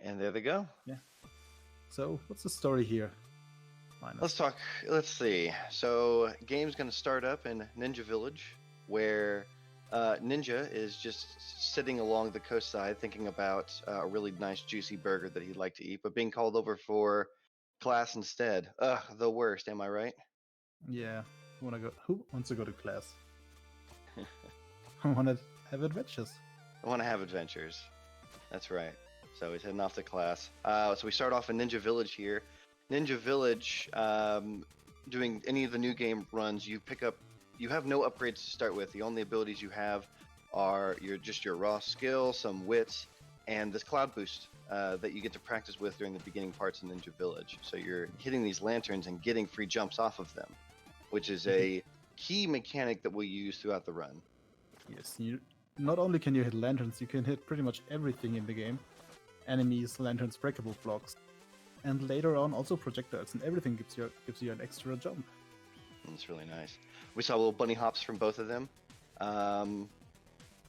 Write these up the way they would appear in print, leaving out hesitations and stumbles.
And there they go. Yeah. So, what's the story here? Let's talk. Let's see. So, game's going to start up in Ninja Village, where Ninja is just sitting along the coast side, thinking about a really nice, juicy burger that he'd like to eat, but being called over for class instead. Ugh, the worst. Am I right? Yeah. Who wants to go to class? I want to have adventures. I want to have adventures. That's right. So he's heading off to class. So we start off in Ninja Village here. Ninja Village, doing any of the new game runs, you have no upgrades to start with. The only abilities you have are your raw skill, some wits, and this cloud boost that you get to practice with during the beginning parts in Ninja Village. So you're hitting these lanterns and getting free jumps off of them, which is a key mechanic that we'll use throughout the run. Yes, not only can you hit lanterns, you can hit pretty much everything in the game. Enemies, lanterns, breakable blocks. And later on also projectiles, and everything gives you an extra jump. That's really nice. We saw little bunny hops from both of them.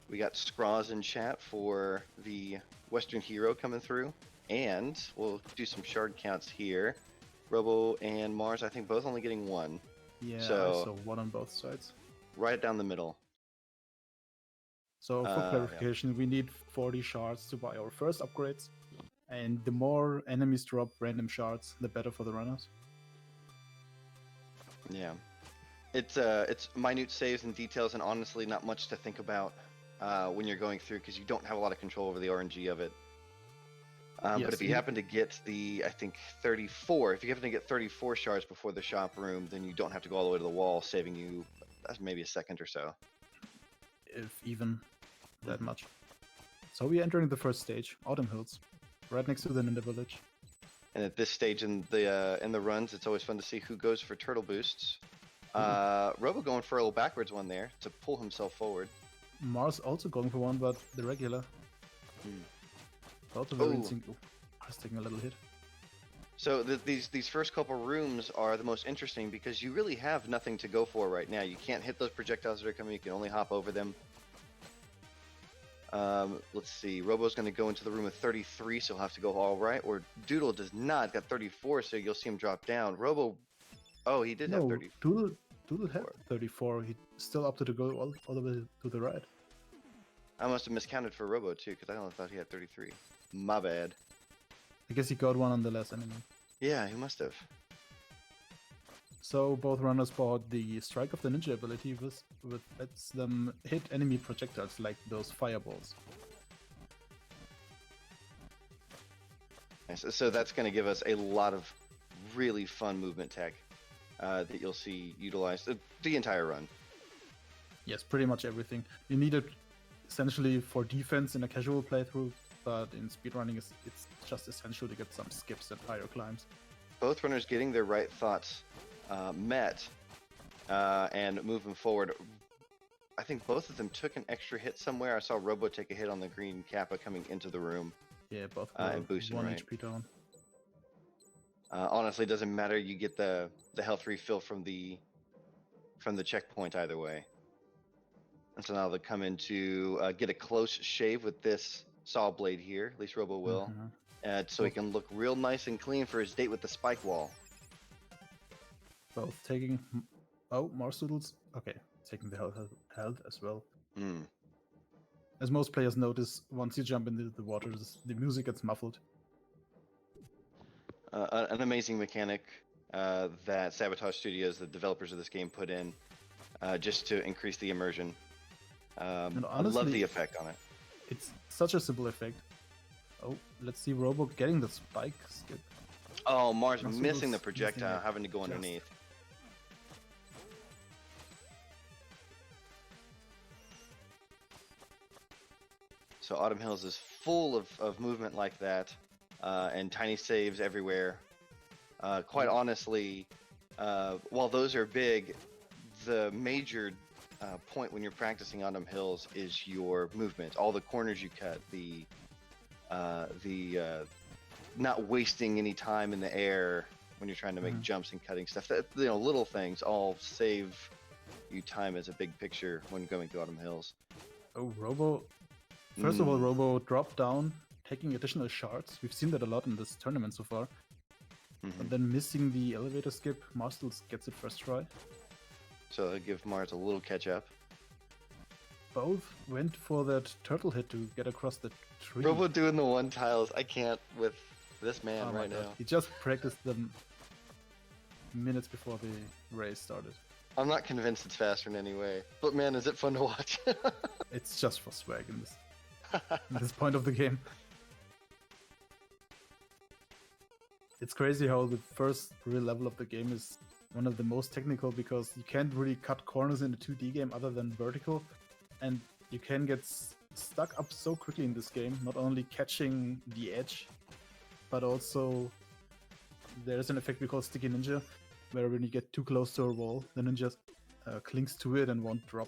We got Scraws in chat for the Western Hero coming through. And we'll do some shard counts here. Robo and Mars, I think both only getting one. Yeah, so, I saw one on both sides. Right down the middle. So for clarification, we need 40 shards to buy our first upgrades. And the more enemies drop random shards, the better for the runners. Yeah. It's minute saves and details, and honestly not much to think about when you're going through, because you don't have a lot of control over the RNG of it. Yes, but if you happen to get I think 34, if you happen to get 34 shards before the shop room, then you don't have to go all the way to the wall, saving you maybe a second or so. If even that much. So we're entering the first stage, Autumn Hills, right next to the Ninja Village. And at this stage in the runs, it's always fun to see who goes for turtle boosts. Robo going for a little backwards one there to pull himself forward. Mars also going for one, but the regular. Also very single. Just taking a little hit. So these first couple rooms are the most interesting because you really have nothing to go for right now. You can't hit those projectiles that are coming. You can only hop over them. Let's see. Robo's going to go into the room with 33, so he'll have to go all right. Or Doodle does not. Got 34, so you'll see him drop down. Robo, he did have 34. Doodle had 34. He's still up to go all the way to the right. I must have miscounted for Robo too, because I only thought he had 33. My bad. I guess he got one on the last enemy. Yeah, he must have. So both runners bought the Strike of the Ninja ability, which lets them hit enemy projectiles like those fireballs. Nice. So that's going to give us a lot of really fun movement tech that you'll see utilized the entire run. Yes, pretty much everything. You need it essentially for defense in a casual playthrough, but in speedrunning it's just essential to get some skips and higher climbs. Both runners getting their right thoughts met and moving forward. I think both of them took an extra hit somewhere. I saw Robo take a hit on the green Kappa coming into the room. Yeah, both and boosting one right. HP down. Honestly, it doesn't matter. You get the health refill from the checkpoint either way. And so now they'll come in to get a close shave with this saw blade here. At least Robo will. So he can look real nice and clean for his date with the spike wall. Both taking... Oh, MarsDoodles. Okay, taking the health as well. As most players notice, once you jump into the water, the music gets muffled. An amazing mechanic that Sabotage Studios, the developers of this game, put in just to increase the immersion. Honestly, I love the effect on it. It's such a simple effect. Oh, let's see Robo getting the spike skip. Oh, Mars missing the projectile, having to go underneath. So Autumn Hills is full of movement like that, and tiny saves everywhere. Quite honestly, while those are big, the major point when you're practicing Autumn Hills is your movement. All the corners you cut, the not wasting any time in the air when you're trying to make jumps and cutting stuff. That, little things all save you time as a big picture when going to Autumn Hills. Oh, Robo. First of all, Robo dropped down taking additional shards. We've seen that a lot in this tournament so far. Mm-hmm. And then missing the elevator skip, MarsDoodles gets it first try. So I'll give Mars a little catch up. Both went for that turtle hit to get across the tree. Robo doing the one tiles. I can't with this man right now. He just practiced them minutes before the race started. I'm not convinced it's faster in any way. But man, is it fun to watch. It's just for swag in this point of the game. It's crazy how the first real level of the game is one of the most technical, because you can't really cut corners in a 2D game other than vertical, and you can get stuck up so quickly in this game, not only catching the edge, but also there's an effect we call Sticky Ninja, where when you get too close to a wall, the ninja clings to it and won't drop.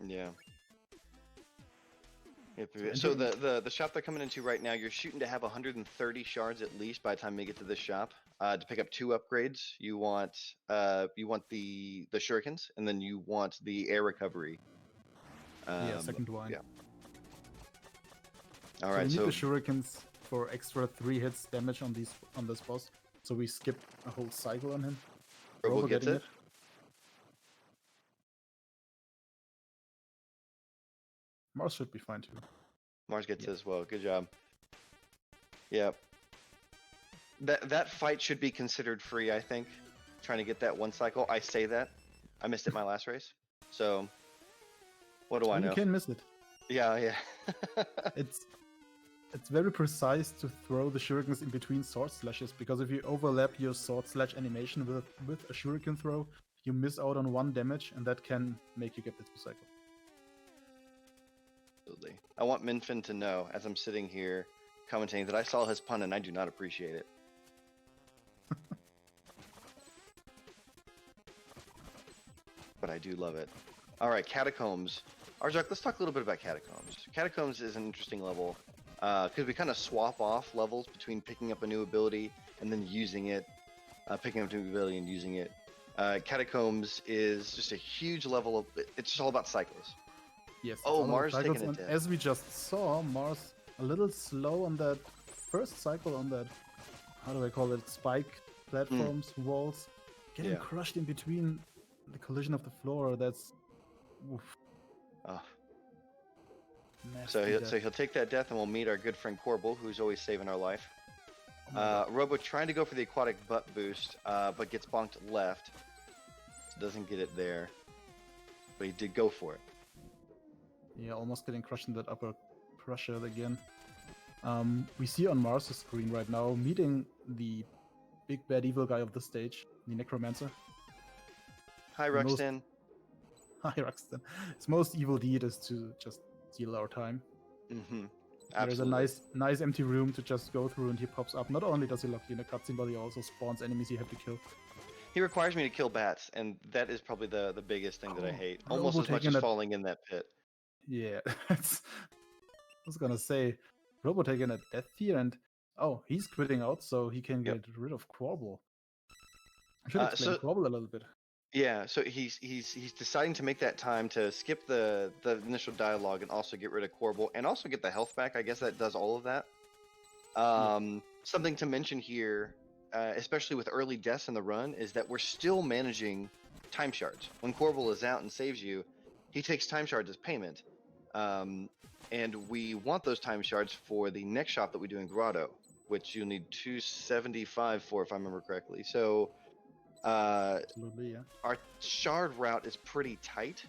Yeah. So the shop they're coming into right now, you're shooting to have 130 shards at least by the time you get to this shop. To pick up 2 upgrades, you want the shurikens, and then you want the air recovery. Second wine. Yeah. All right. So we need the shurikens for extra 3 hits damage on this boss. So we skip a whole cycle on him. Robo gets it. Mars should be fine too. Mars gets it as well. Good job. Yep. That fight should be considered free, I think. Trying to get that one cycle. I say that. I missed it my last race. So, what do I know? You can miss it. Yeah. It's very precise to throw the shurikens in between sword slashes, because if you overlap your sword slash animation with a shuriken throw, you miss out on 1 damage, and that can make you get the 2 cycle. Absolutely. I want Minfin to know, as I'm sitting here commentating, that I saw his pun and I do not appreciate it. But I do love it. All right, Catacombs. Arzak, let's talk a little bit about Catacombs. Catacombs is an interesting level, because we kind of swap off levels between picking up a new ability and then using it, picking up a new ability and using it. Catacombs is just a huge level of, it's just all about cycles. Yes. Oh, Mars taking it down. As we just saw, Mars a little slow on that first cycle on that, how do I call it, spike platforms, walls, getting crushed in between the collision of the floor. That's oof. Oh. So he'll take that death, and we'll meet our good friend Corbel, who's always saving our life. Robo trying to go for the aquatic butt boost, but gets bonked left. Doesn't get it there, but he did go for it. Yeah, almost getting crushed in that upper pressure again. We see on Mars' screen right now, meeting the big bad evil guy of the stage, the Necromancer. Hi, Ruxton. Hi, Ruxton. His most evil deed is to just steal our time. Mm-hmm. There's a nice empty room to just go through, and he pops up. Not only does he lock you in a cutscene, but he also spawns enemies you have to kill. He requires me to kill bats, and that is probably the biggest thing that I hate. Almost as much as falling in that pit. Yeah, I was gonna say, Robo taking a death tier, and he's quitting out so he can get rid of Quabble. I should explain Quabble a little bit. Yeah, so he's deciding to make that time to skip the initial dialogue and also get rid of Quabble and also get the health back. I guess that does all of that. Something to mention here, especially with early deaths in the run, is that we're still managing time shards. When Quabble is out and saves you, he takes time shards as payment. And we want those time shards for the next shop that we do in Grotto, which you'll need 275 for, if I remember correctly. So Absolutely, yeah. Our shard route is pretty tight.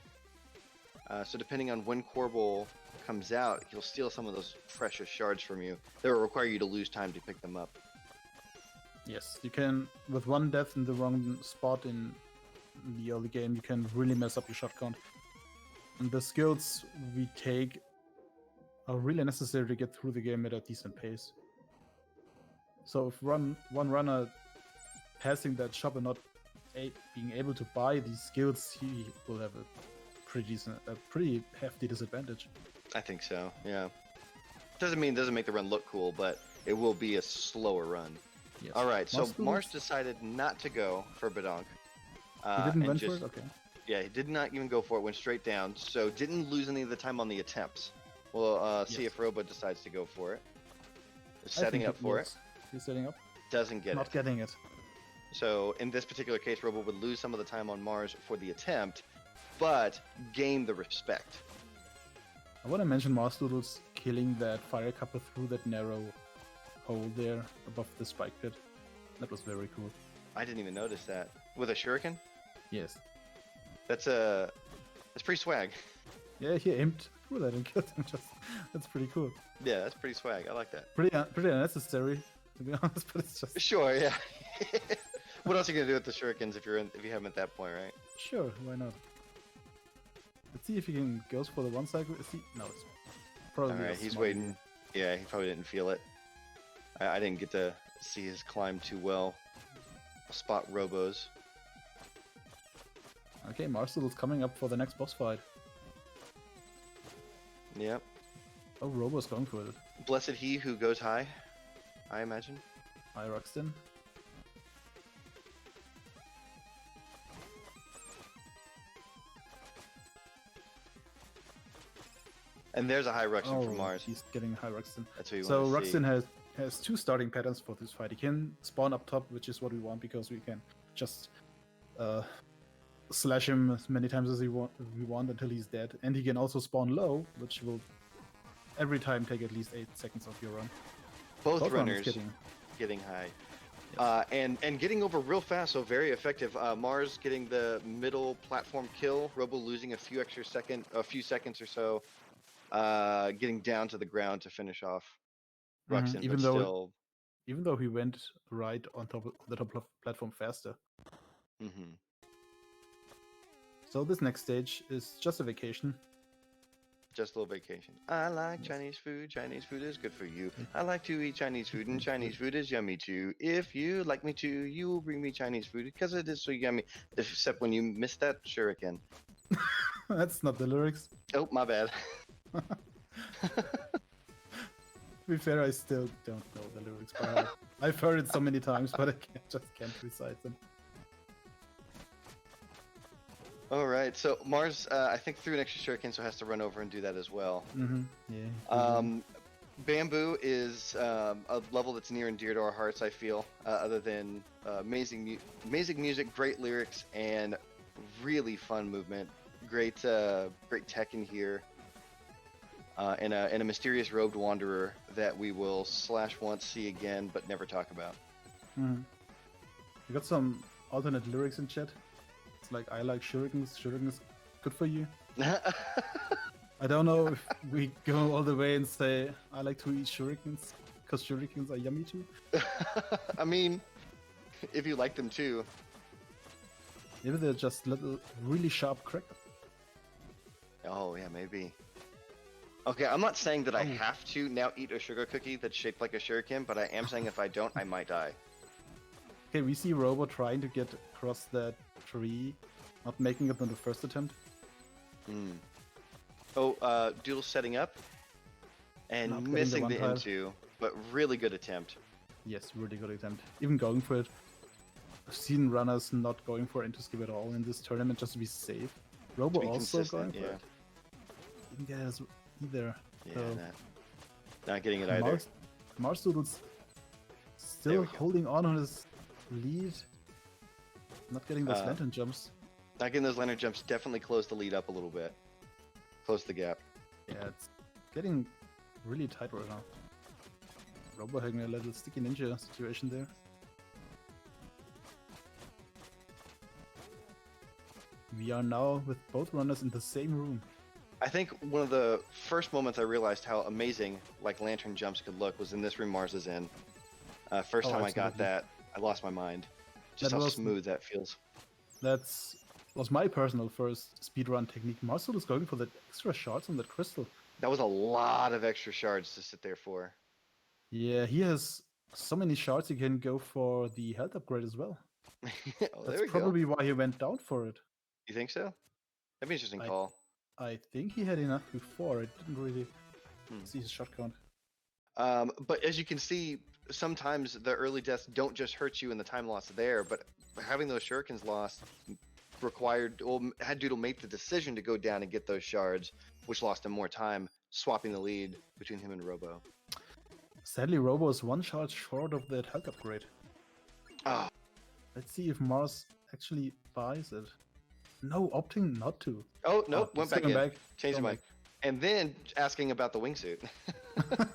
So depending on when Quabble comes out, he'll steal some of those precious shards from you. That will require you to lose time to pick them up. Yes, you can, with 1 death in the wrong spot in the early game, you can really mess up your shot count. And the skills we take are really necessary to get through the game at a decent pace. So if one runner passing that shop and not being able to buy these skills, he will have a pretty hefty disadvantage. I think so, yeah. Doesn't make the run look cool, but it will be a slower run. Yes. All right, so Mars decided not to go for Badonk. He didn't run for it? Okay. Yeah, he did not even go for it, went straight down, so didn't lose any of the time on the attempts. We'll see if Robo decides to go for it. setting up for it. He's setting up. Doesn't get Not it. getting it. So in this particular case, Robo would lose some of the time on Mars for the attempt, but gain the respect. I want to mention MarsDoodles killing that fire couple through that narrow hole there above the spike pit. That was very cool. I didn't even notice that. With a shuriken? Yes. That's pretty swag. Yeah, he aimed through that and killed him. That's pretty cool. Yeah, that's pretty swag. I like that. Pretty unnecessary, to be honest, but it's just Sure, yeah. What else are you gonna do with the shurikens if you have them at that point, right? sure. Why not? Let's see if he can goes for the one cycle. Is he? No, it's probably. All right, a he's smart waiting. move. Yeah, he probably didn't feel it. I didn't get to see his climb too well. I'll spot Robos. Okay, MarsDoodles coming up for the next boss fight. Yep. Oh, Robo's going for it. Blessed he who goes high, I imagine. Hi, Ruxton. And there's a high Ruxin from Mars. He's getting high Ruxton. That's what you So want to see. Ruxton has two starting patterns for this fight. He can spawn up top, which is what we want because we can just slash him as many times as we want until he's dead. And he can also spawn low, which will every time take at least 8 seconds of your run. Both runners getting getting high. Yes. And getting over real fast, so very effective. Mars getting the middle platform kill. Robo losing a few seconds or so. Getting down to the ground to finish off Ruxin, even though he went right on top of the top platform faster. Mm-hmm. So this next stage is just a vacation. Just a little vacation. I like Chinese food. Chinese food is good for you. I like to eat Chinese food, and Chinese food is yummy too. If you like me to, you will bring me Chinese food because it is so yummy. Except when you missed that shuriken. That's not the lyrics. Oh, my bad. To be fair, I still don't know the lyrics by heart. I've heard it so many times, but I just can't recite them. All right, so Mars, I think threw an extra shuriken, so has to run over and do that as well. Mm-hmm. Yeah. Bamboo is a level that's near and dear to our hearts, I feel, other than amazing music, great lyrics, and really fun movement. Great tech in here. And a mysterious robed wanderer that we will slash once, see again, but never talk about. Mm-hmm. We got some alternate lyrics in chat. It's like, I like shurikens. Shurikens good for you. I don't know if we go all the way and say, I like to eat shurikens, because shurikens are yummy too. I mean, if you like them too. Maybe they're just little, really sharp crackers. Oh, yeah, maybe. Okay, I'm not saying that I have to now eat a sugar cookie that's shaped like a shuriken, but I am saying if I don't, I might die. Okay, we see Robo trying to get across that tree, not making it on the first attempt. Oh, Doodle setting up and Not getting missing the the one into, but really good attempt. Yes, really good attempt. Even going for it. I've seen runners not going for into skip at all in this tournament just to be safe. Robo be also consistent, going for it. Didn't get us either. Yeah, So not getting it either. MarsDoodles There still we go. holding on his lead. Not getting those lantern jumps. Not getting those lantern jumps definitely closed the lead up a little bit. Closed the gap. Yeah, it's getting really tight right now. Robo having a little sticky ninja situation there. We are now with both runners in the same room. I think one of the first moments I realized how amazing like lantern jumps could look was in this room Mars is in. First time I got absolutely. that, I lost my mind. Just That how was- smooth that feels. Was my personal first speedrun technique. MarsDoodles is going for the extra shards on that crystal. That was a lot of extra shards to sit there for. Yeah, he has so many shards he can go for the health upgrade as well. Oh, there That's we probably go. why he went down for it. You think so? That'd be an interesting I- call. I think he had enough before. I didn't really see his shot count. But as you can see, sometimes the early deaths don't just hurt you in the time loss there, but having those shurikens lost had Doodle make the decision to go down and get those shards, which lost him more time, swapping the lead between him and Robo. Sadly, Robo is one charge short of that health upgrade. Oh, Let's see if Mars actually buys it. No, opting not to. oh nope, Oh, went it's back going in. back. Changed Going mind. And then asking about the wingsuit. back.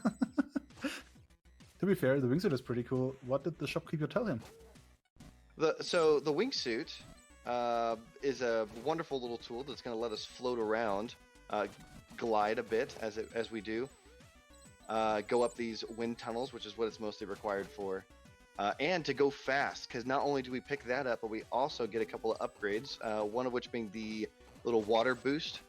To be fair, the wingsuit is pretty cool. What did the shopkeeper tell him? So the wingsuit is a wonderful little tool that's going to let us float around, glide a bit as we do, go up these wind tunnels, which is what it's mostly required for, and to go fast. Because not only do we pick that up, but we also get a couple of upgrades. One of which being the little water boost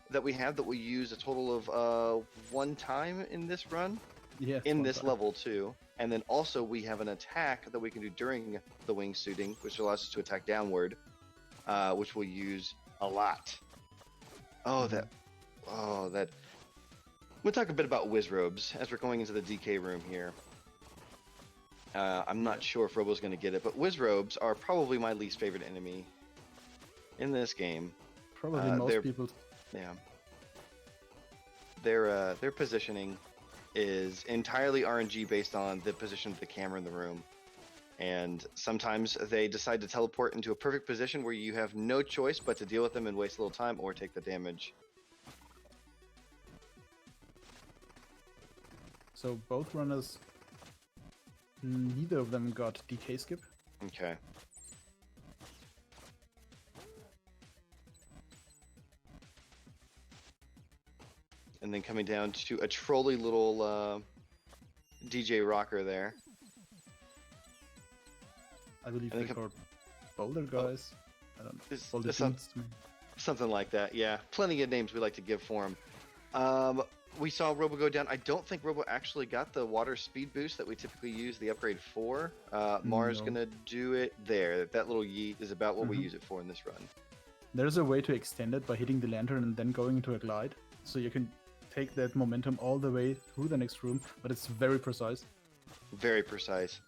that we have that we use a total of 1 time in this run. Yeah, In this level too, and then also we have an attack that we can do during the wingsuiting, which allows us to attack downward, which we'll use a lot. Oh, that. We'll talk a bit about Wizrobes as we're going into the DK room here. I'm not sure if Robo's going to get it, but Wizrobes are probably my least favorite enemy in this game. Probably most people. Yeah. Their positioning is entirely RNG based on the position of the camera in the room. And sometimes they decide to teleport into a perfect position where you have no choice but to deal with them and waste a little time or take the damage. So both runners, neither of them got DK skip. Okay. And then coming down to a trolly little DJ rocker there. I believe they're called boulder guys. I don't know. Boulder dudes, something like that, yeah. Plenty of names we like to give for them. We saw Robo go down. I don't think Robo actually got the water speed boost that we typically use the upgrade for. Mars gonna do it there. That little yeet is about what we use it for in this run. There's a way to extend it by hitting the lantern and then going into a glide. So you can take that momentum all the way through the next room, but it's very precise. Very precise.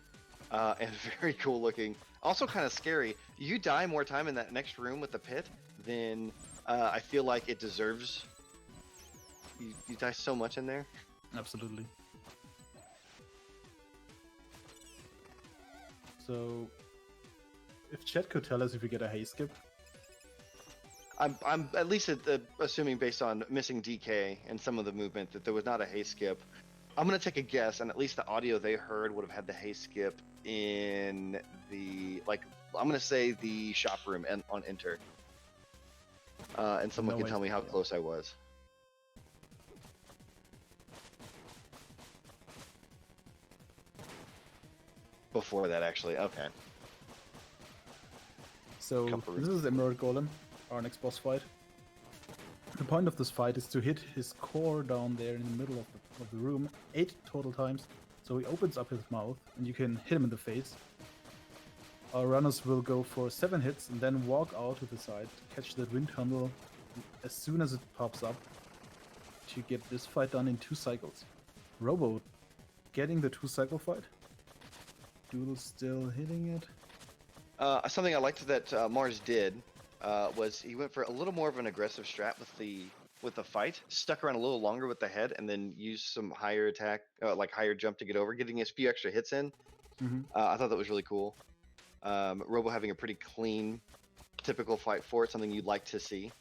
And very cool looking. Also kind of scary. You die more time in that next room with the pit than I feel like it deserves. You die so much in there. Absolutely. So, if chat could tell us if we get a haze skip. I'm at least assuming based on missing DK and some of the movement that there was not a haze skip. I'm gonna take a guess, and at least the audio they heard would have had the haze skip in the I'm gonna say the shop room and on enter. And someone can tell me how close I was. Before that, actually, okay. So this is Emerald Golem, our next boss fight. The point of this fight is to hit his core down there in the middle of the room 8 total times. So he opens up his mouth and you can hit him in the face. Our runners will go for 7 hits and then walk out to the side to catch that wind tunnel as soon as it pops up to get this fight done in 2 cycles. Robo getting the 2 cycle fight. Doodle still hitting it. Something I liked that Mars did was he went for a little more of an aggressive strat with the fight, stuck around a little longer with the head, and then used some higher attack, higher jump to get over, getting a few extra hits in. I thought that was really cool. Robo having a pretty clean, typical fight for it, something you'd like to see.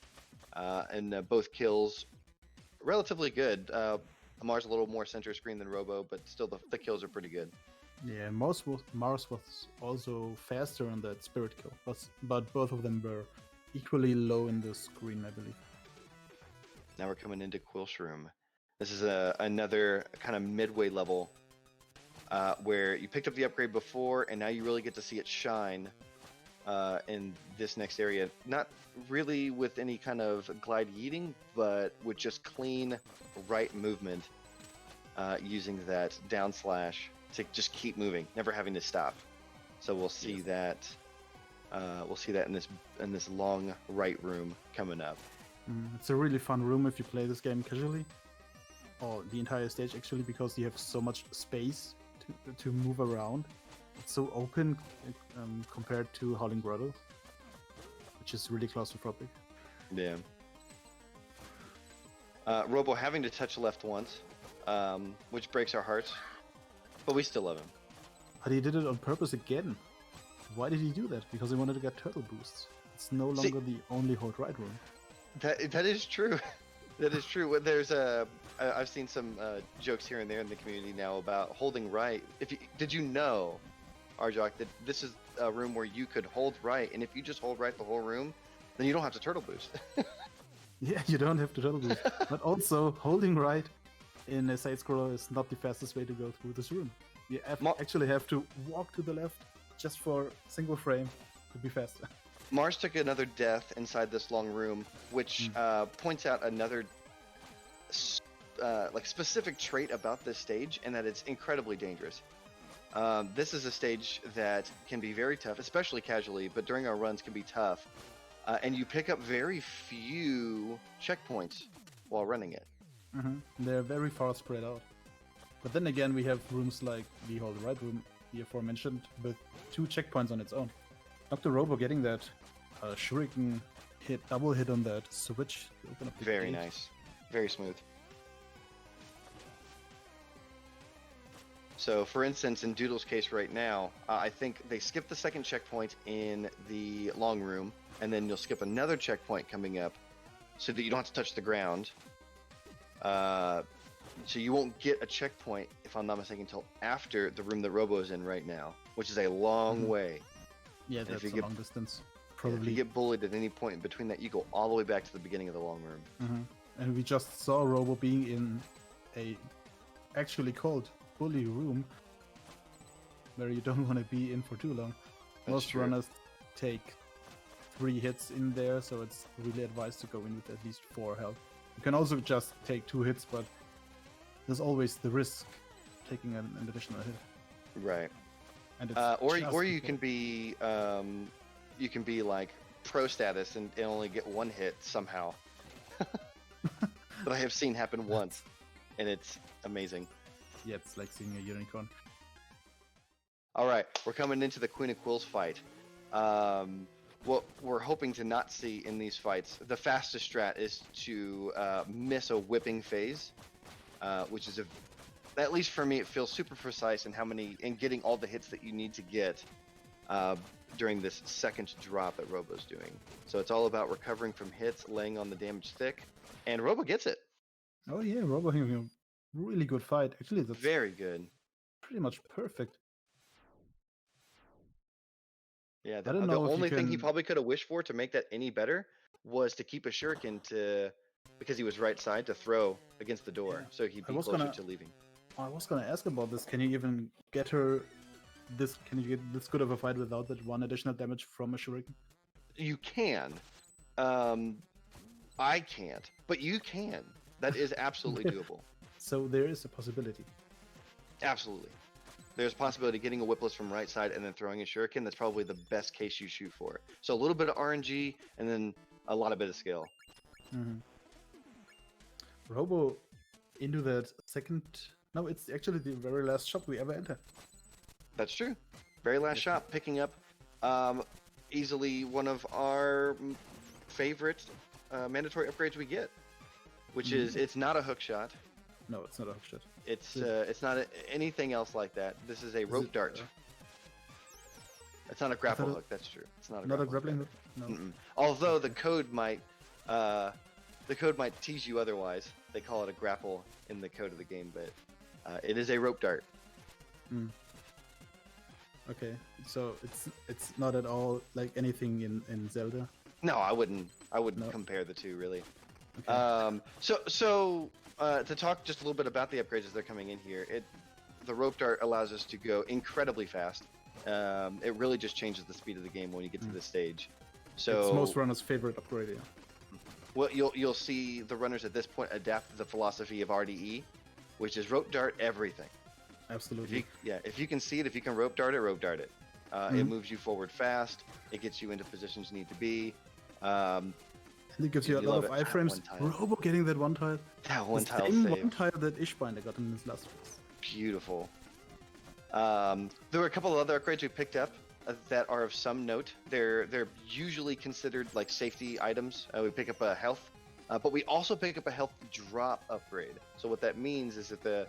And both kills relatively good. Mars a little more center screen than Robo, but still the kills are pretty good. Yeah, Mars was also faster on that spirit kill, but both of them were equally low in the screen, I believe. Now we're coming into Quilsh Room. This is another kind of midway level where you picked up the upgrade before, and now you really get to see it shine in this next area. Not really with any kind of glide yeeting, but with just clean right movement using that down slash to just keep moving, never having to stop. So we'll see that. We'll see that in this long right room coming up. It's a really fun room if you play this game casually, or the entire stage actually, because you have so much space to move around. It's so open compared to Howling Grotto, which is really claustrophobic. Yeah. Robo having to touch left once, which breaks our hearts. But we still love him. But he did it on purpose again. Why did he do that? Because he wanted to get turtle boosts. It's no longer the only hold right room. That is true. That is true. There's I've seen some jokes here and there in the community now about holding right. Did you know, Arjok, that this is a room where you could hold right, and if you just hold right the whole room, then you don't have to turtle boost. Yeah, you don't have to turtle boost. But also, holding right in a side scroller is not the fastest way to go through this room. You actually have to walk to the left just for single frame to be faster. Mars took another death inside this long room, which points out another specific trait about this stage, and that it's incredibly dangerous. This is a stage that can be very tough, especially casually, but during our runs can be tough. And you pick up very few checkpoints while running it. They're very far spread out. But then again, we have rooms like the hold right room, the aforementioned, with 2 checkpoints on its own. Dr. Robo getting that shuriken hit, double hit on that switch. To open up the Very gate. nice. Very smooth. So, for instance, in Doodle's case right now, I think they skip the second checkpoint in the long room, and then you'll skip another checkpoint coming up so that you don't have to touch the ground. So you won't get a checkpoint, if I'm not mistaken, until after the room that Robo is in right now, which is a long way. Yeah, that's a long distance. If Probably. you get bullied at any point in between that, you go all the way back to the beginning of the long room. And we just saw Robo being in a actually called bully room where you don't want to be in for too long. Most runners take 3 hits in there, so it's really advised to go in with at least 4 health. You can also just take 2 hits, but there's always the risk taking an additional hit. Right. And it's or you can be like pro status and only get 1 hit somehow. But I have seen happen once, and it's amazing. Yeah, it's like seeing a unicorn. All right, we're coming into the Queen of Quills fight. What we're hoping to not see in these fights, the fastest strat is to miss a whipping phase, which is at least for me, it feels super precise in getting all the hits that you need to get during this second drop that Robo's doing. So it's all about recovering from hits, laying on the damage thick, and Robo gets it. Oh yeah, Robo having a really good fight. Actually, that's very good. Pretty much perfect. Yeah, the only thing he probably could have wished for to make that any better was to keep a shuriken because he was right side to throw against the door, so he'd be closer to leaving. I was gonna ask about this. Can you even get her this? Can you get this good of a fight without that 1 additional damage from a shuriken? You can. I can't, but you can. That is absolutely doable. So there is a possibility. Absolutely. There's a possibility of getting a whipless from right side and then throwing a shuriken. That's probably the best case you shoot for. So a little bit of RNG and then a lot of bit of skill. Robo into that second. No, it's actually the very last shop we ever entered. That's true. Very last shop, picking up easily one of our favorite mandatory upgrades we get, which is it's not a hook shot. No, it's not a hook shot. It's not anything else like that. This is a rope dart. It's not a grapple hook. That's true. It's not a grappling hook. No. Although the code might tease you otherwise. They call it a grapple in the code of the game, but it is a rope dart. Okay, so it's not at all like anything in Zelda. No, I wouldn't compare the two really. Okay. To talk just a little bit about the upgrades as they're coming in here, the rope dart allows us to go incredibly fast. It really just changes the speed of the game when you get to this stage. So it's most runners' favorite upgrade. Yeah. Well, you'll see the runners at this point adapt the philosophy of RDE, which is rope dart everything. Absolutely. If you can see it, if you can rope dart it. It moves you forward fast. It gets you into positions you need to be. And it gives you a lot of iframes. Robo getting that one tile. That one tile same save. One tile that Ishbinder got in his last race. Beautiful. There were a couple of other upgrades we picked up that are of some note. They're usually considered like safety items. We pick up a health, but we also pick up a health drop upgrade. So what that means is that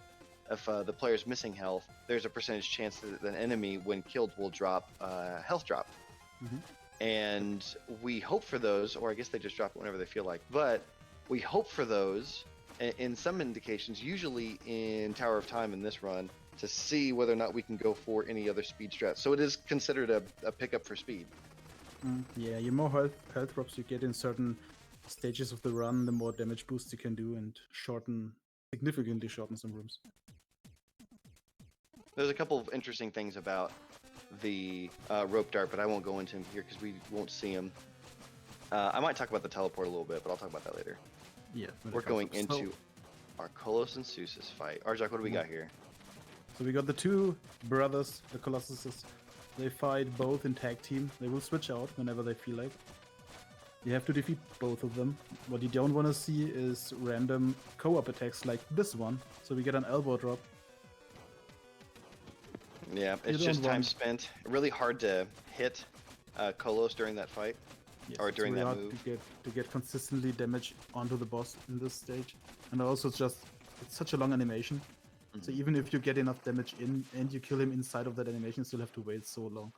if the player's missing health, there's a percentage chance that an enemy, when killed, will drop health drop. Mhm. And we hope for those, or I guess they just drop it whenever they feel like. But we hope for those in some indications, usually in Tower of Time in this run, to see whether or not we can go for any other speed strats. So it is considered a pickup for speed. Yeah, the more health drops you get in certain stages of the run, the more damage boosts you can do and significantly shorten some rooms. There's a couple of interesting things about the rope dart, but I won't go into them here because we won't see them. I might talk about the teleport a little bit, but I'll talk about that later. Yeah. We're going into our Kolos and Seuss fight. Arjak, what do we got here? So we got the two brothers, the Colossuses. They fight both in tag team. They will switch out whenever they feel like. You have to defeat both of them. What you don't want to see is random co-op attacks like this one. So we get an elbow drop. Yeah, it's just time spent. Really hard to hit Kolos during that fight, yes, or during really that hard move. To get consistently damage onto the boss in this stage. And also it's such a long animation. So even if you get enough damage in and you kill him inside of that animation, you still have to wait so long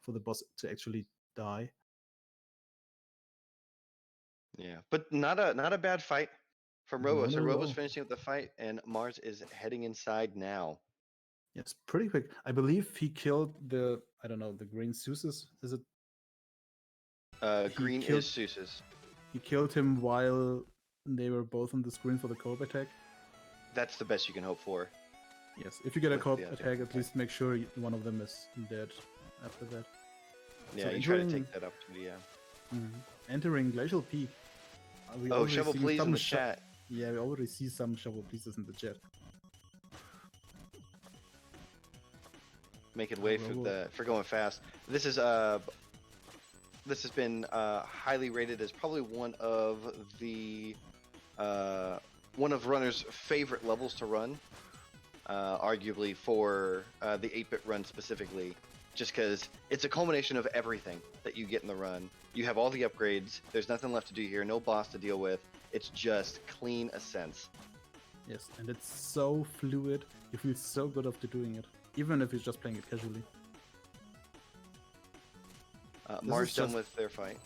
for the boss to actually die. Yeah, but not a bad fight from Robo. No, So not at Robo's all. finishing up the fight, and Mars is heading inside now. Yes, pretty quick. I believe he killed the green Seuss. Is it? Green is Seuss's. He killed him while they were both on the screen for the co-op attack. That's the best you can hope for. Yes, if you get a With co-op the attack, at least make sure one of them is dead after that. Yeah, So you try to take that opportunity, yeah. Entering Glacial Peak. Shovel please in the chat. Yeah, we already see some shovel pleases in the chat. Making way for going fast. This has been highly rated as probably one of runners' favorite levels to run. Arguably for the 8-bit run specifically, just because it's a culmination of everything that you get in the run. You have all the upgrades, there's nothing left to do here, no boss to deal with, it's just clean ascents. Yes, and it's so fluid, you feel so good after doing it, even if you're just playing it casually. Mars done with their fight.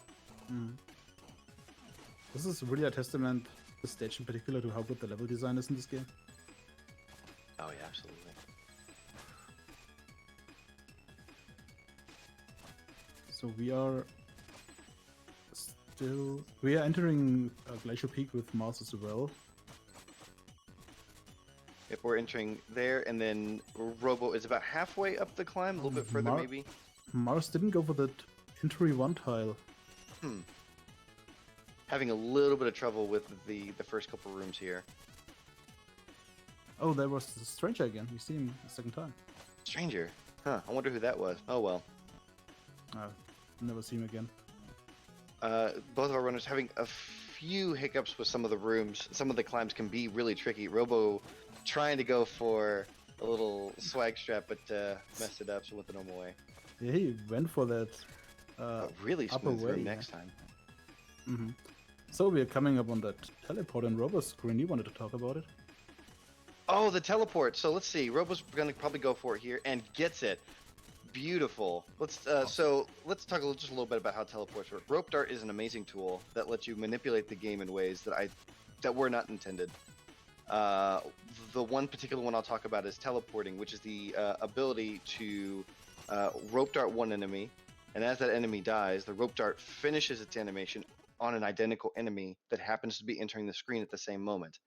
This is really a testament, the stage in particular, to how good the level design is in this game. Oh yeah, absolutely. So we are entering Glacial Peak with Mars as well. If we're entering there, and then Robo is about halfway up the climb, a little bit further maybe. Mars didn't go for the entry 1 tile. Having a little bit of trouble with the first couple rooms here. Oh, there was the Stranger again. We see him a second time. Stranger? Huh, I wonder who that was. Oh well. Never see him again. Both of our runners having a few hiccups with some of the rooms. Some of the climbs can be really tricky. Robo trying to go for a little swag strap, but messed it up, so went the normal way. Yeah, he went for that really smooth way, room next time. So we are coming up on that teleport on Robo's screen. You wanted to talk about it? Oh, the teleport. So let's see. Robo's gonna probably go for it here and gets it. Beautiful. So let's talk just a little bit about how teleports work. Rope dart is an amazing tool that lets you manipulate the game in ways that were not intended. The one particular one I'll talk about is teleporting, which is the ability to rope dart one enemy, and as that enemy dies, the rope dart finishes its animation on an identical enemy that happens to be entering the screen at the same moment.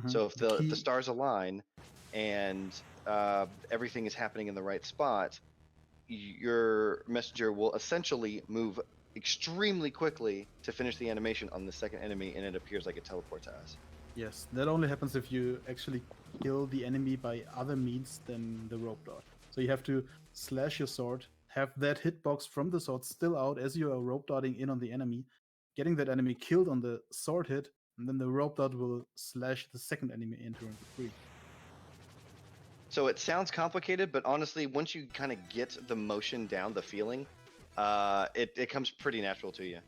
So if the stars align and everything is happening in the right spot, your messenger will essentially move extremely quickly to finish the animation on the second enemy, and it appears like it teleports us. Yes, that only happens if you actually kill the enemy by other means than the rope dart. So you have to slash your sword, have that hitbox from the sword still out as you are rope darting in on the enemy, getting that enemy killed on the sword hit, and then the rope dart will slash the second enemy entering the free. So it sounds complicated, but honestly, once you kind of get the motion down, the feeling, it comes pretty natural to you.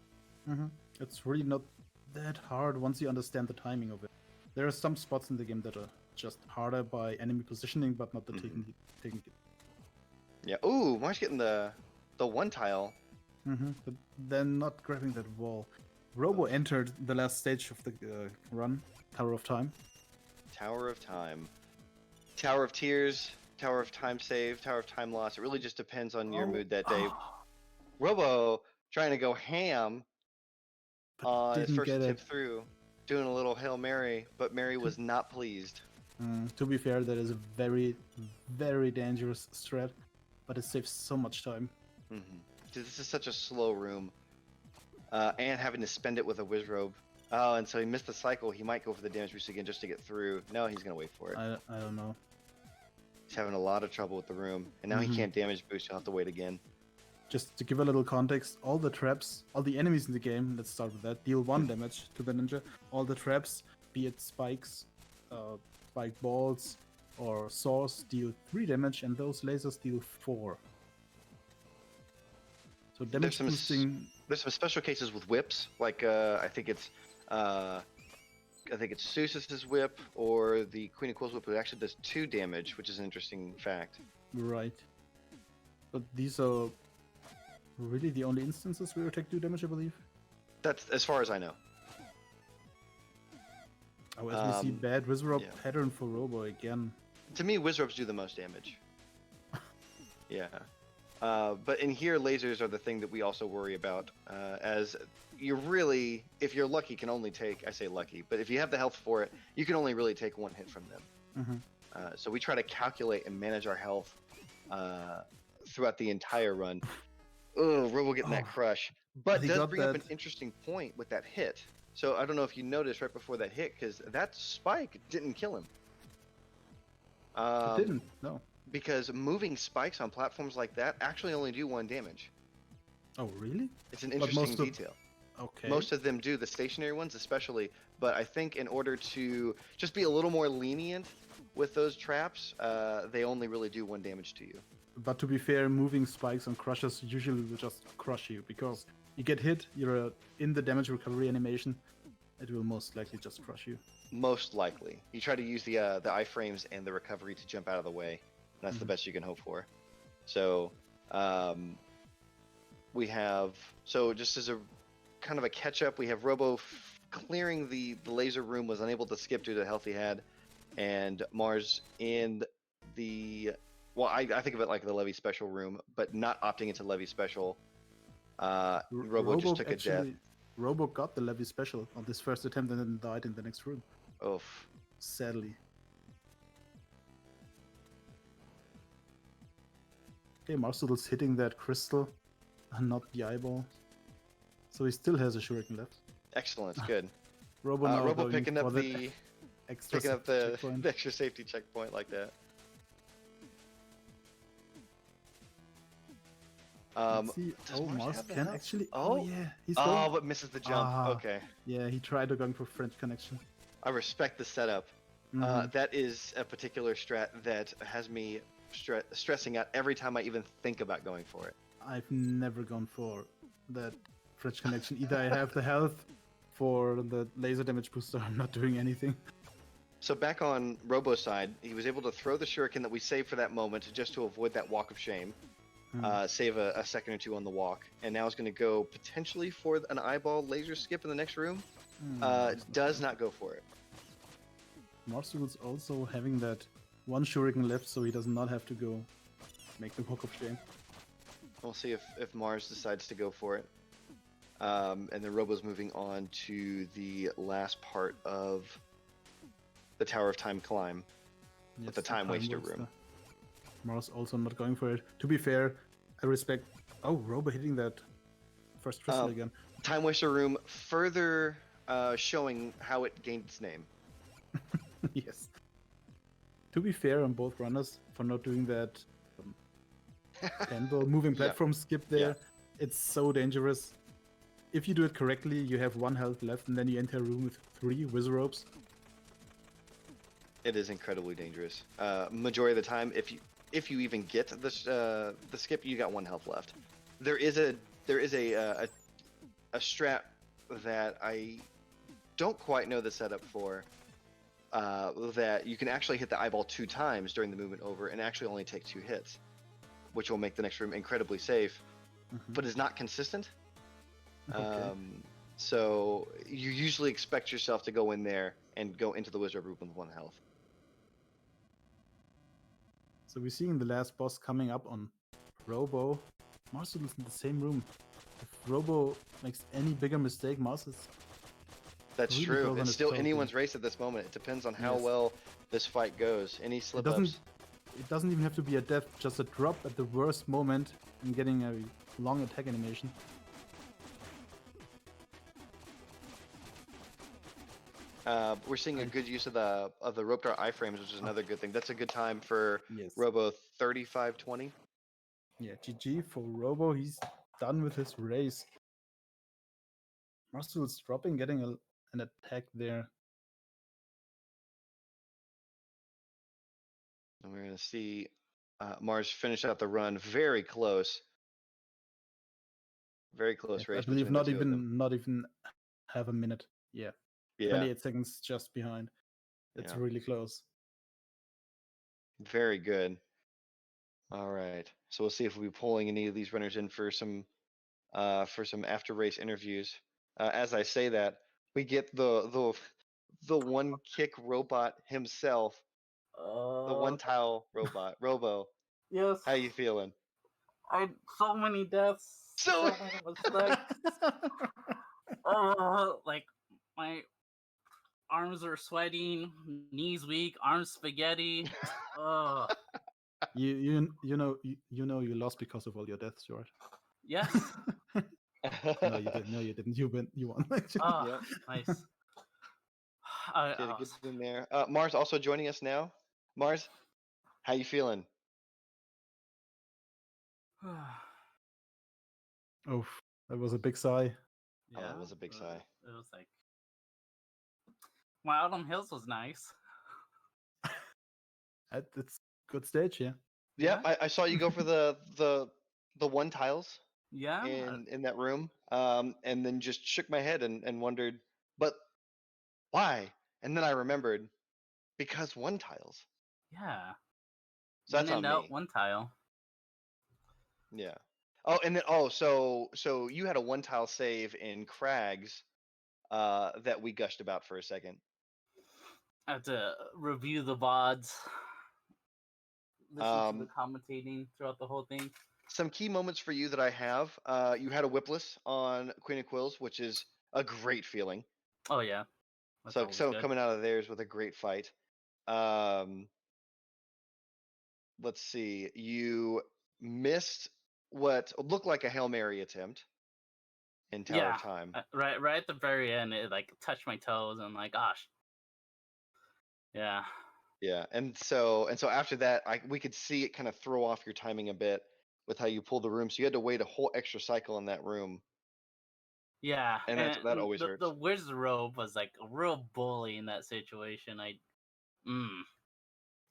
It's really not that hard once you understand the timing of it. There are some spots in the game that are just harder by enemy positioning, but not the taking. Yeah. Ooh, Mars getting the one tile. But then not grabbing that wall. Robo entered the last stage of the run, Tower of Time. Tower of Time. Tower of Tears, Tower of Time Save, Tower of Time Loss. It really just depends on your mood that day. Robo trying to go ham on his first tip through, doing a little Hail Mary, but Mary was not pleased. To be fair, that is a very, very dangerous strat, but it saves so much time. This is such a slow room. And having to spend it with a Wizrobe. Oh, and so he missed the cycle. He might go for the damage boost again just to get through. No, he's going to wait for it. I don't know. He's having a lot of trouble with the room. And now he can't damage boost. He'll have to wait again. Just to give a little context, all the traps, all the enemies in the game, let's start with that, deal 1 damage to the ninja. All the traps, be it spikes, spike balls, or saws, deal 3 damage, and those lasers deal 4. So damage boosting. There's some special cases with whips, like I think it's Seuss's whip or the Queen of Quills whip, that actually does 2 damage, which is an interesting fact. Right. But these are really the only instances where you take 2 damage, I believe. That's as far as I know. Oh, as we see bad Wizrobe pattern for Robo again. To me, Wizrobes do the most damage. Yeah. But in here, lasers are the thing that we also worry about, as you really, if you're lucky, can only take, I say lucky, but if you have the health for it, you can only really take 1 hit from them. So we try to calculate and manage our health throughout the entire run. Oh, Robo getting that crush. But it does bring up an interesting point with that hit. So I don't know if you noticed right before that hit, because that spike didn't kill him. It didn't, no. Because moving spikes on platforms like that actually only do 1 damage. Oh, really? It's an interesting detail. Okay. Most of them do, the stationary ones especially, but I think in order to just be a little more lenient with those traps, they only really do 1 damage to you. But to be fair, moving spikes on crushers usually will just crush you, because you get hit, you're in the damage recovery animation, it will most likely just crush you. Most likely. You try to use the iframes and the recovery to jump out of the way. That's the best you can hope for. So we have, so just as a kind of a catch up, we have Robo clearing the laser room, was unable to skip due to the health he had, and Mars in the, well, I think of it like the Levy Special room, but not opting into Levy Special. Robo just took a death. Robo got the Levy Special on this first attempt and then died in the next room. Oof. Sadly. Okay, MarsDoodles hitting that crystal and not the eyeball. So he still has a shuriken left. Excellent, good. Robo picking up the extra extra safety checkpoint like that. Mars can actually. Oh yeah, he's going. But misses the jump. Okay. Yeah, he tried going for French connection. I respect the setup. That is a particular strat that has me stressing out every time I even think about going for it. I've never gone for that French connection. Either I have the health for the laser damage booster, I'm not doing anything. So back on Robo's side, he was able to throw the shuriken that we saved for that moment just to avoid that walk of shame. Save a second or 2 on the walk, and now is going to go potentially for an eyeball laser skip in the next room. Does not go for it. MarsDoodles also having that 1 shuriken left, so he does not have to go make the walk of shame. We'll see if Mars decides to go for it. And then Robo's moving on to the last part of the Tower of Time climb, with the Time Waster room. Mars also not going for it. To be fair, I respect... Oh, Robo hitting that first crystal again. Time Waster room further showing how it gained its name. Yes. To be fair on both runners for not doing that handle moving platform skip there, it's so dangerous. If you do it correctly, you have 1 health left, and then you enter a room with 3 Wizrobes. It is incredibly dangerous. Majority of the time, if you even get the skip, you got 1 health left. There is a strat that I don't quite know the setup for. that you can actually hit the eyeball 2 times during the movement over and actually only take 2 hits, which will make the next room incredibly safe, but is not consistent. Okay. So you usually expect yourself to go in there and go into the wizard room with 1 health. So we're seeing the last boss coming up on Robo. MarsDoodles in the same room. If Robo makes any bigger mistake, Mars is That's really true. close on It's his still toes anyone's here. race at this moment. It depends on how Yes. well this fight goes. Any slip ups. It doesn't even have to be a death, just a drop at the worst moment and getting a long attack animation. We're seeing a good use of the rope dart iframes, which is another good thing. That's a good time for Yes. Robo 35-20. Yeah, GG for Robo. He's done with his race. MarsDoodles dropping, getting an attack there. And we're going to see Mars finish out the run. Very close. Very close Yes, I race believe between the two of them. not even half a minute. Yeah. Yeah. 28 seconds just behind. It's Yeah. really close. Very good. All right. So we'll see if we'll be pulling any of these runners in for some after race interviews. As I say that, we get the one kick robot himself, the one tile robot, Robo. Yes. How you feeling? So many deaths. So many mistakes. Like my arms are sweating, knees weak, arms spaghetti. You know you lost because of all your deaths, George. Yes. No, you didn't. No, you didn't. You won. Yep. Nice. Did a good thing there. Mars also joining us now. Mars, how you feeling? Oh, that was a big sigh. Yeah, that was a big sigh. It was like my Autumn Hills was nice. It's good stage, yeah. Yeah, I saw you go for the 1 tiles. Yeah. In that room, and then just shook my head and wondered, but why? And then I remembered, because 1 tiles. Yeah. So that's on me. 1 tile. Yeah. Oh, and then so you had a 1 tile save in Crags, that we gushed about for a second. I have to review the VODs. Listen to the commentating throughout the whole thing. Some key moments for you that I have. You had a whipless on Queen of Quills, which is a great feeling. Oh yeah. That's So good. coming out of theirs with a great fight. Let's see. You missed what looked like a Hail Mary attempt in Tower of Time. Right at the very end, it like touched my toes, and I'm like, gosh. Yeah. Yeah, and so after that, we could see it kind of throw off your timing a bit with how you pull the room. So you had to wait a whole extra cycle in that room. Yeah, and that always hurts. The Wizard Robe was like a real bully in that situation.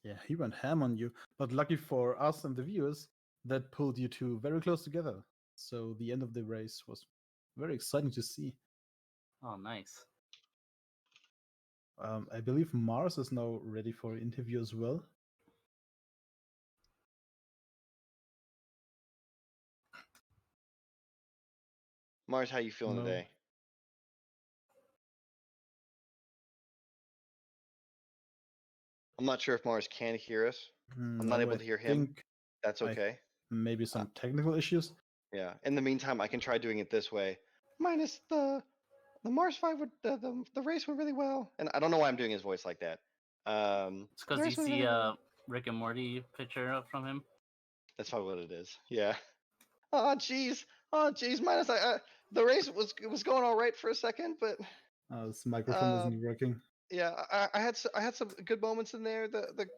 Yeah, he went ham on you. But lucky for us and the viewers, that pulled you two very close together. So the end of the race was very exciting to see. Oh, nice. I believe Mars is now ready for interview as well. Mars, how you feeling today? I'm not sure if Mars can hear us. I'm not able to hear him. That's okay. Maybe some technical issues. Yeah. In the meantime, I can try doing it this way. Minus the Mars fight would the race went really well, and I don't know why I'm doing his voice like that. It's because you see Rick and Morty picture up from him. That's probably what it is. Yeah. Oh jeez. Minus the race was going all right for a second, but this microphone isn't working. Yeah, I had some good moments in there. The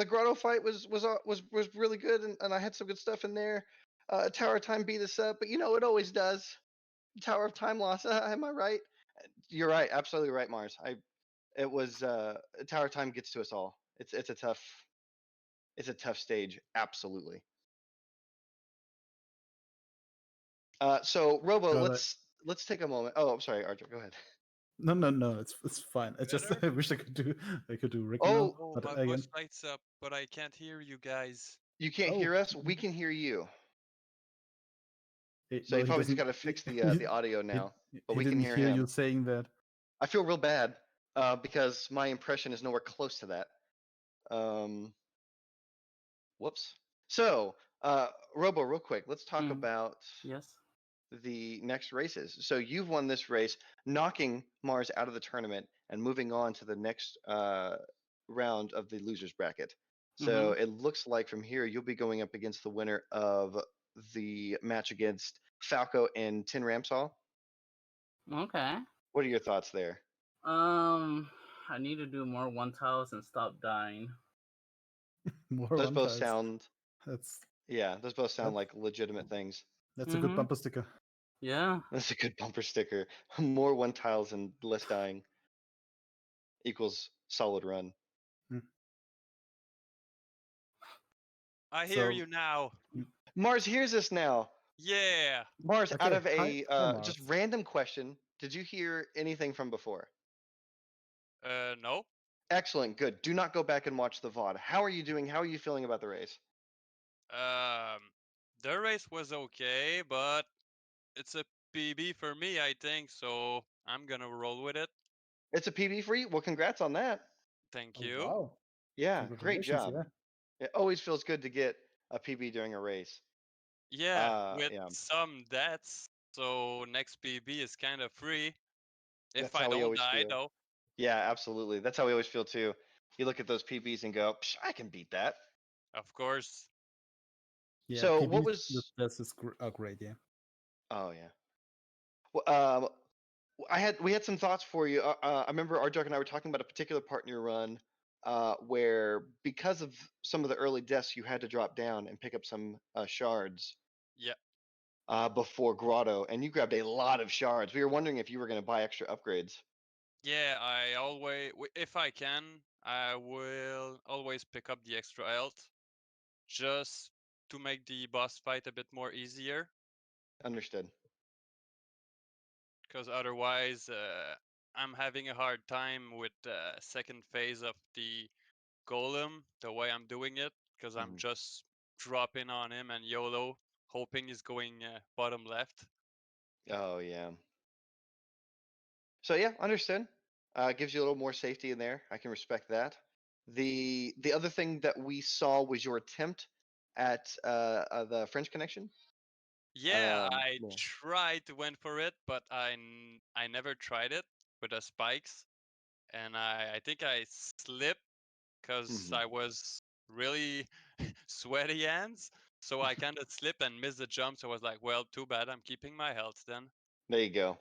grotto fight was really good, and I had some good stuff in there. Tower of Time beat us up, but it always does. Tower of Time lost. Am I right? You're right. Absolutely right, Mars. It was Tower of Time gets to us all. It's a tough stage. Absolutely. So Robo, let's take a moment. Oh, I'm sorry, Arthur. Go ahead. No. It's fine. I just Better? I wish I could do Rick now, Oh, Oh, but my again, voice lights up, but I can't hear you guys. you can't oh, hear us? We can hear you. So no, you he probably just doesn't. got to fix the audio He, now, but he we can didn't hear hear you him. saying that. I feel real bad because my impression is nowhere close to that. Um, whoops. So, Robo, real quick, let's talk Mm, about yes. the next races. So you've won this race, knocking Mars out of the tournament and moving on to the next round of the losers bracket. So Mm-hmm. it looks like from here you'll be going up against the winner of the match against Falco and Tin Ramsall. Okay. What are your thoughts there? I need to do more one tiles and stop dying. More Those one both tiles. sound, That's yeah, those both sound that, like legitimate things. that's a good Mm-hmm. bumper sticker. Yeah. That's a good bumper sticker. More one tiles and less dying equals solid run. Hmm. I hear So you now. Mars hears us now. Yeah. Mars, out okay, of hi, a hi just Mars. random question, did you hear anything from before? No. Excellent, good. Do not go back and watch the VOD. How are you doing? How are you feeling about the race? Um, the race was okay, but it's a PB for me, I think. So I'm gonna roll with it. It's a PB for you? Well, congrats on that. Thank Oh you. wow, Yeah, great congratulations! job. Yeah. It always feels good to get a PB during a race. Yeah, with Yeah, some deaths. So next PB is kind of free. If that's I how we don't always die, feel. though. Yeah, absolutely. That's how we always feel too. You look at those PBs and go, Psh, I can beat that. Of course. Yeah, So what PBs with was? this is great. Yeah. Oh yeah. Well, we had some thoughts for you. I remember Arjok and I were talking about a particular part in your run where because of some of the early deaths, you had to drop down and pick up some shards Yeah. before Grotto, and you grabbed a lot of shards. We were wondering if you were going to buy extra upgrades. Yeah, I always, if I can, I will always pick up the extra health just to make the boss fight a bit more easier. Understood. Because otherwise, I'm having a hard time with the second phase of the golem, the way I'm doing it, because I'm Mhm. just dropping on him and YOLO, hoping he's going bottom left. Oh yeah. So yeah, understood. Gives you a little more safety in there. I can respect that. The other thing that we saw was your attempt at the French Connection. Yeah, I Yeah. tried to went for it, but I never tried it with the spikes, and I think I slipped because Mhm. I was really sweaty hands, so I kind of slipped and missed the jump. So I was like, well, too bad. I'm keeping my health then. There you go.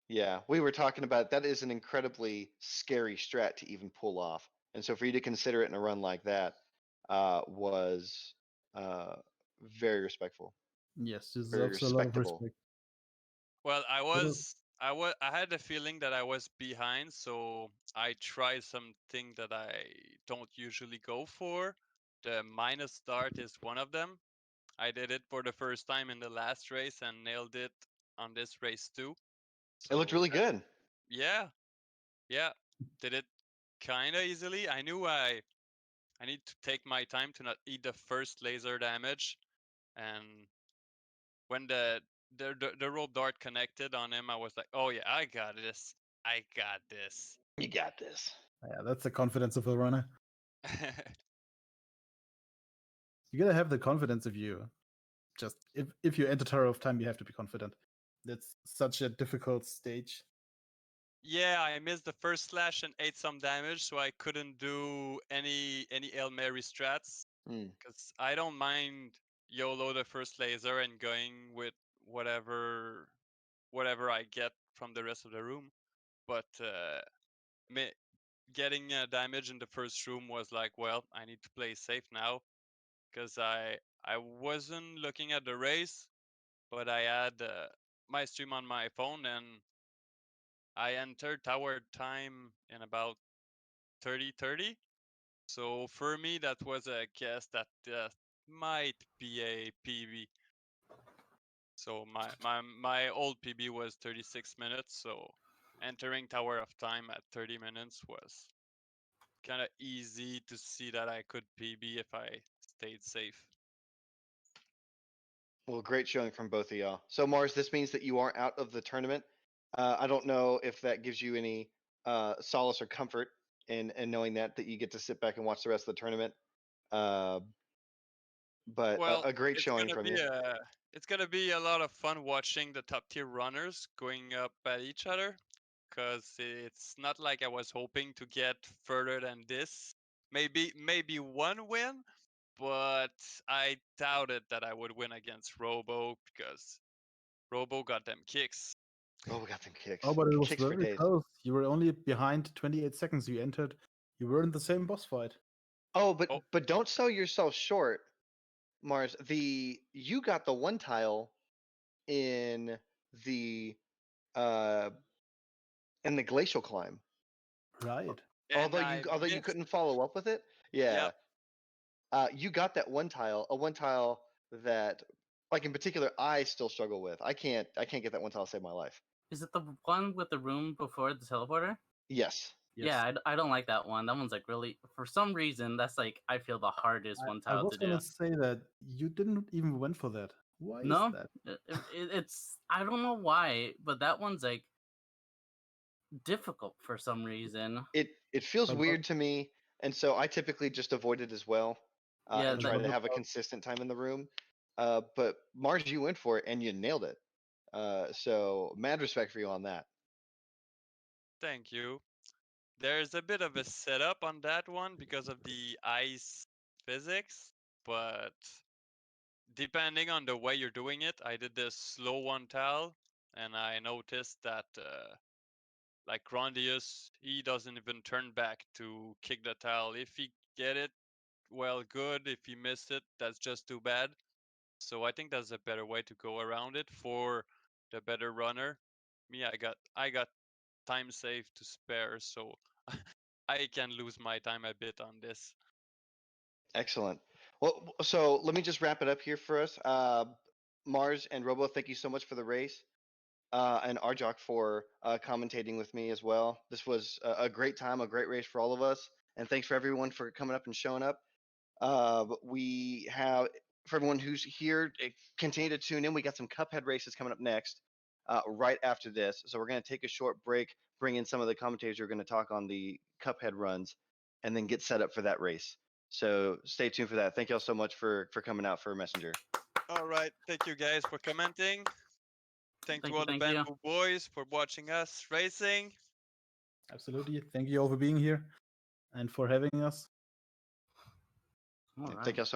Yeah, we were talking about that is an incredibly scary strat to even pull off. And so for you to consider it in a run like that was uh, very respectful, Yes, very deserves a lot of respectable. respect. Well, What else? I had the feeling that I was behind, so I tried something that I don't usually go for. The minus start is one of them. I did it for the first time in the last race and nailed it on this race too. It looked So really good. yeah, yeah, did it kind of easily. I need to take my time to not eat the first laser damage, and when the rope dart connected on him, I was like, oh yeah, I got this. I got this. You got this. Yeah, that's the confidence of a runner. You gotta have the confidence of you. Just if you enter Tower of Time, you have to be confident. That's such a difficult stage. Yeah, I missed the first slash and ate some damage, so I couldn't do any Hail Mary strats. Mm. Because I don't mind YOLO the first laser and going with whatever whatever I get from the rest of the room. But getting damage in the first room was like, well, I need to play safe now because I wasn't looking at the race, but I had my stream on my phone and I entered tower time in about 30:30. So for me, that was a guess that might be a PB. So my old PB was 36 minutes. So entering Tower of Time at 30 minutes was kind of easy to see that I could PB if I stayed safe. Well, great showing from both of y'all. So Mars, this means that you are out of the tournament. I don't know if that gives you any solace or comfort in knowing that you get to sit back and watch the rest of the tournament. Uh, but Well, a great it's showing gonna from be you. a lot of fun watching the top tier runners going up at each other, because it's not like I was hoping to get further than this. Maybe one win, but I doubted that I would win against Robo because Robo got them kicks. Oh, we got them kicks. Oh, but it was Kicks for very days. close. You were only behind 28 seconds. You entered. You were in the same boss fight. Oh, but Oh. but don't sell yourself short, Mars. You got the one tile in the uh in the glacial climb. Right. And I Although you missed. couldn't follow up with it. Yeah. Yep. You got that one tile, a one tile that, like in particular, I still struggle with. I can't get that one tile to save my life. Is it the one with the room before the teleporter? Yes. Yes. Yeah, I don't like that one. That one's like really, for some reason, that's like I feel the hardest one I tile was to do. gonna say that you didn't even went for that. Why No, is that? it's I don't know why, but that one's like difficult for some reason. It feels But weird to me, and so I typically just avoid it as well, Yeah, and but try what to have a about consistent time in the room. But Mars, you went for it and you nailed it. So mad respect for you on that. Thank you. There's a bit of a setup on that one because of the ice physics, but depending on the way you're doing it, I did this slow one tile, and I noticed that like Grondius, he doesn't even turn back to kick the tile. If he get it, well, good. If he missed it, that's just too bad. So I think that's a better way to go around it for the better runner. Me, I got time saved to spare, so I can lose my time a bit on this. Excellent. Well, so let me just wrap it up here for us. Mars and Robo, thank you so much for the race. And Arjok for commentating with me as well. This was a great time, a great race for all of us. And thanks for everyone for coming up and showing up. We have, for everyone who's here, continue to tune in. We got some Cuphead races coming up next, right after this. So we're going to take a short break, bring in some of the commentators who are going to talk on the Cuphead runs, and then get set up for that race. So stay tuned for that. Thank y'all so much for coming out for Messenger. All right, thank you guys for commenting. Thank Thank to you, all the thank you. Bamboo boys for watching us racing. Absolutely. Thank you all for being here and for having us. All right. Thank y'all so much.